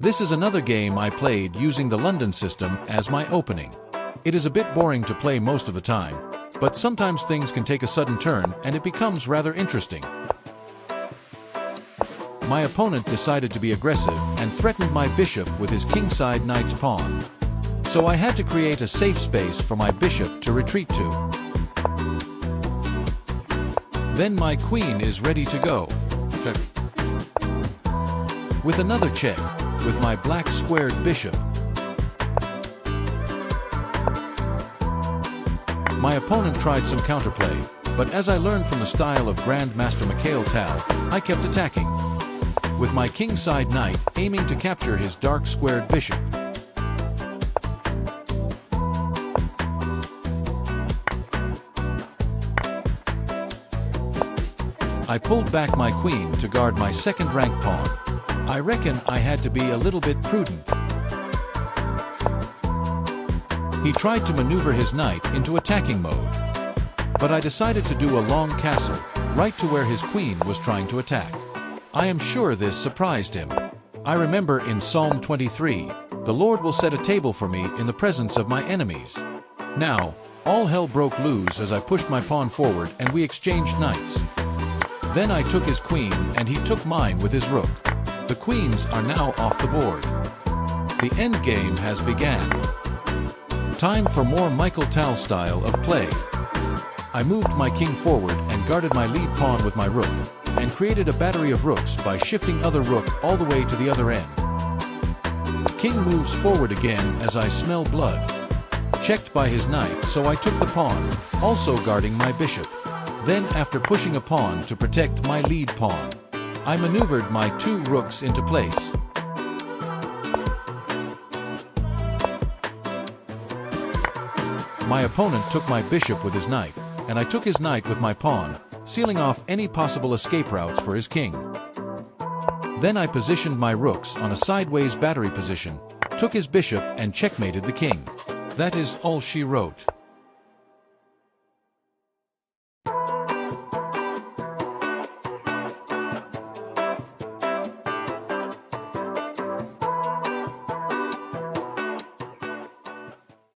This is another game I played using the London system as my opening. It is a bit boring to play most of the time, but sometimes things can take a sudden turn and it becomes rather interesting. My opponent decided to be aggressive and threatened my bishop with his kingside knight's pawn. So I had to create a safe space for my bishop to retreat to. Then my queen is ready to go. Check. With another check, with my black squared bishop. My opponent tried some counterplay, but as I learned from the style of Grandmaster Mikhael Tal, I kept attacking, with my kingside knight aiming to capture his dark squared bishop. I pulled back my queen to guard my second-rank pawn. I reckon I had to be a little bit prudent. He tried to maneuver his knight into attacking mode, but I decided to do a long castle right to where his queen was trying to attack. I am sure this surprised him. I remember in Psalm 23, "The Lord will set a table for me in the presence of my enemies." Now, all hell broke loose as I pushed my pawn forward and we exchanged knights. Then I took his queen and he took mine with his rook. The queens are now off the board. The endgame has begun. Time for more Mikhael Tal style of play. I moved my king forward and guarded my lead pawn with my rook, and created a battery of rooks by shifting other rook all the way to the other end. King moves forward again as I smell blood. Checked by his knight, so I took the pawn, also guarding my bishop. Then after pushing a pawn to protect my lead pawn, I maneuvered my two rooks into place. My opponent took my bishop with his knight, and I took his knight with my pawn, sealing off any possible escape routes for his king. Then I positioned my rooks on a sideways battery position, took his bishop and checkmated the king. That is all she wrote.